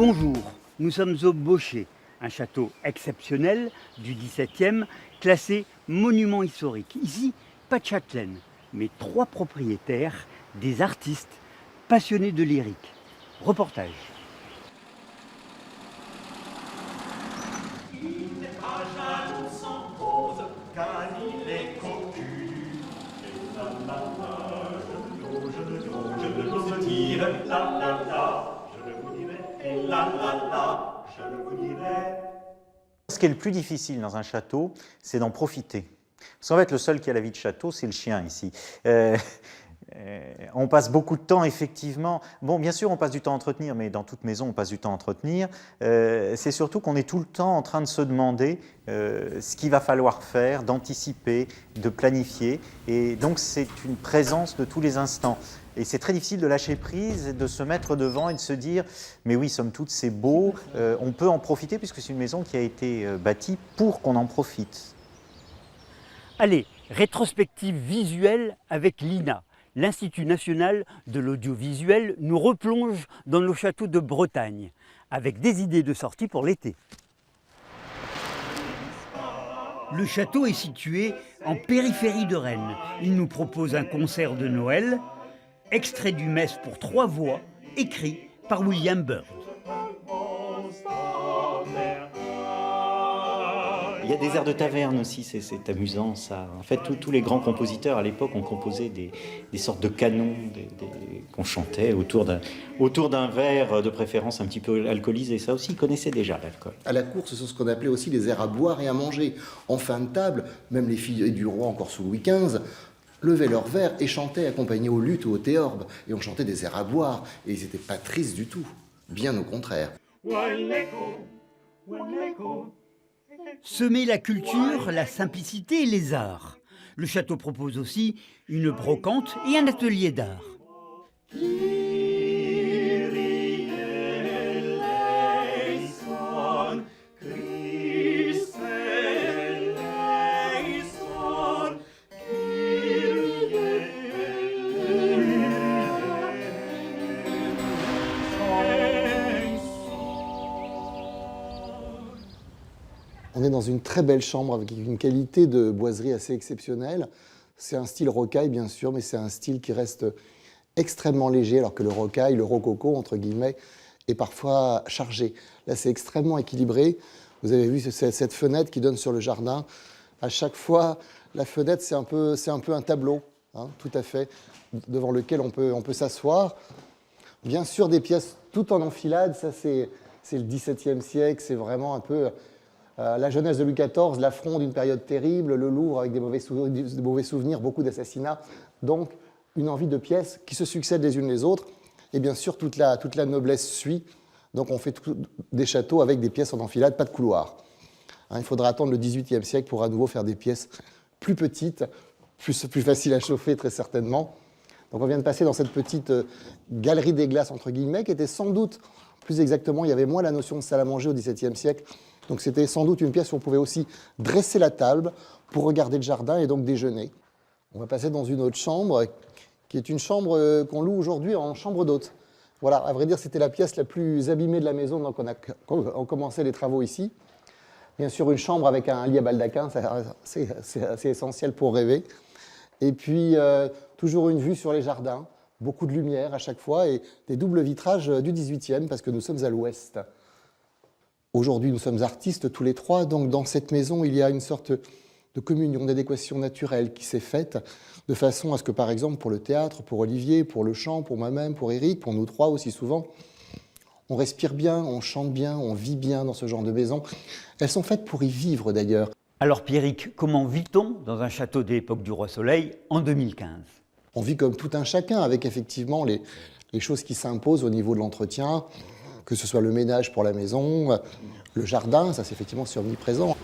Bonjour, nous sommes au Bochet, un château exceptionnel du XVIIe, classé monument historique. Ici, pas de châtelaine, mais 3 propriétaires, des artistes passionnés de lyrique. Reportage. Ce qui est le plus difficile dans un château, c'est d'en profiter. Parce qu'en fait, le seul qui a la vie de château, c'est le chien ici. On passe beaucoup de temps, effectivement. Bon, bien sûr, on passe du temps à entretenir, mais dans toute maison, on passe du temps à entretenir. C'est surtout qu'on est tout le temps en train de se demander ce qu'il va falloir faire, d'anticiper, de planifier. Et donc, c'est une présence de tous les instants. Et c'est très difficile de lâcher prise, et de se mettre devant et de se dire « mais oui, somme toute, c'est beau, on peut en profiter puisque c'est une maison qui a été bâtie pour qu'on en profite ». Allez, rétrospective visuelle avec l'INA. L'Institut national de l'audiovisuel nous replonge dans nos châteaux de Bretagne, avec des idées de sortie pour l'été. Le château est situé en périphérie de Rennes. Il nous propose un concert de Noël, extrait du Mess pour 3 voix, écrit par William Byrd. Il y a des airs de taverne aussi, c'est amusant ça. En fait, tous les grands compositeurs à l'époque ont composé des sortes de canons qu'on chantait autour d'un verre, de préférence un petit peu alcoolisé. Ça aussi, ils connaissaient déjà l'alcool. À la cour, ce sont ce qu'on appelait aussi les airs à boire et à manger. En fin de table, même les filles du roi, encore sous Louis XV, levaient leur verre et chantaient accompagnés au luth ou au théorbe. Et on chantait des airs à boire. Et ils n'étaient pas tristes du tout. Bien au contraire. Semer la culture, la simplicité et les arts. Le château propose aussi une brocante et un atelier d'art. On est dans une très belle chambre avec une qualité de boiserie assez exceptionnelle. C'est un style rocaille, bien sûr, mais c'est un style qui reste extrêmement léger, alors que le rocaille, le rococo, entre guillemets, est parfois chargé. Là, c'est extrêmement équilibré. Vous avez vu cette fenêtre qui donne sur le jardin. À chaque fois, la fenêtre, c'est un peu un tableau, hein, tout à fait, devant lequel on peut s'asseoir. Bien sûr, des pièces tout en enfilade, ça c'est le XVIIe siècle, c'est vraiment un peu la jeunesse de Louis XIV, l'affront d'une période terrible, le Louvre avec des mauvais souvenirs, beaucoup d'assassinats, donc une envie de pièces qui se succèdent les unes les autres, et bien sûr toute la noblesse suit, donc on fait des châteaux avec des pièces en enfilade, pas de couloir. Hein, il faudra attendre le XVIIIe siècle pour à nouveau faire des pièces plus petites, plus faciles à chauffer très certainement. Donc on vient de passer dans cette petite galerie des glaces, entre guillemets, qui était sans doute, plus exactement, il y avait moins la notion de salle à manger au XVIIe siècle, donc c'était sans doute une pièce où on pouvait aussi dresser la table pour regarder le jardin et donc déjeuner. On va passer dans une autre chambre, qui est une chambre qu'on loue aujourd'hui en chambre d'hôte. Voilà, à vrai dire, c'était la pièce la plus abîmée de la maison, donc on commençait les travaux ici. Bien sûr, une chambre avec un lit à baldaquin, c'est assez essentiel pour rêver. Et puis, toujours une vue sur les jardins, beaucoup de lumière à chaque fois, et des doubles vitrages du XVIIIe, parce que nous sommes à l'ouest. Aujourd'hui, nous sommes artistes tous les 3, donc dans cette maison, il y a une sorte de communion, d'adéquation naturelle qui s'est faite, de façon à ce que, par exemple, pour le théâtre, pour Olivier, pour le chant, pour moi-même, pour Éric, pour nous 3 aussi souvent, on respire bien, on chante bien, on vit bien dans ce genre de maison. Elles sont faites pour y vivre d'ailleurs. Alors Pierrick, comment vit-on dans un château de l'époque du Roi Soleil en 2015 ? On vit comme tout un chacun, avec effectivement les choses qui s'imposent au niveau de l'entretien, que ce soit le ménage pour la maison, le jardin, ça c'est effectivement omniprésent.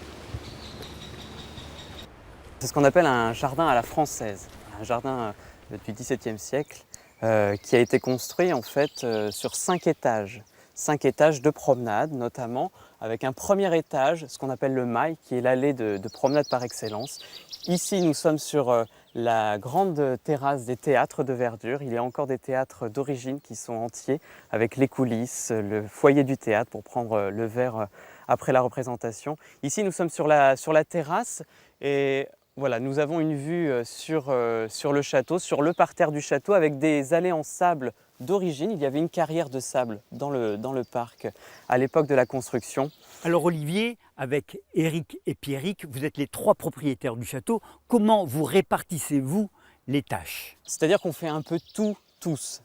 C'est ce qu'on appelle un jardin à la française, un jardin du XVIIe siècle qui a été construit en fait sur 5 étages. 5 étages de promenade notamment, avec un premier étage, ce qu'on appelle le mail, qui est l'allée de promenade par excellence. Ici, nous sommes sur la grande terrasse des théâtres de verdure. Il y a encore des théâtres d'origine qui sont entiers, avec les coulisses, le foyer du théâtre pour prendre le verre après la représentation. Ici, nous sommes sur la terrasse et voilà, nous avons une vue sur le château, sur le parterre du château, avec des allées en sable d'origine. Il y avait une carrière de sable dans le parc à l'époque de la construction. Alors Olivier, avec Éric et Pierrick, vous êtes les 3 propriétaires du château. Comment vous répartissez-vous les tâches? C'est-à-dire qu'on fait un peu tout, tous.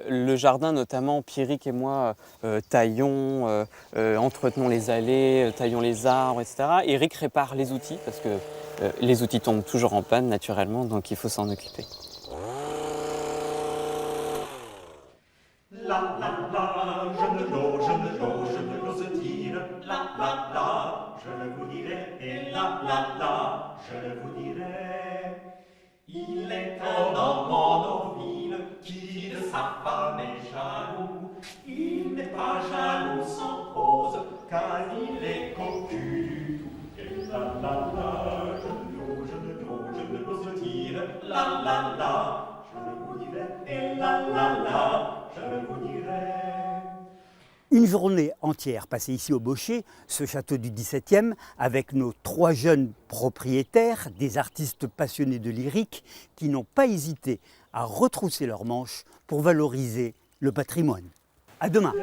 Le jardin, notamment, Pierrick et moi taillons, entretenons les allées, taillons les arbres, etc. Éric répare les outils, parce que les outils tombent toujours en panne, naturellement, donc il faut s'en occuper. La la la, je ne l'ose dire. La la la, je le vous dirai. Et la la, je le vous dirai. Il est un homme en ville qui de sa femme est jaloux. Il n'est pas jaloux sans cause, car il est cocu du tout. Et la la, je ne l'ose dire. La la, je le vous dirai. Et la, je vous dirai. Une journée entière passée ici au Bochet, ce château du XVIIe, avec nos 3 jeunes propriétaires, des artistes passionnés de lyrique, qui n'ont pas hésité à retrousser leurs manches pour valoriser le patrimoine. À demain.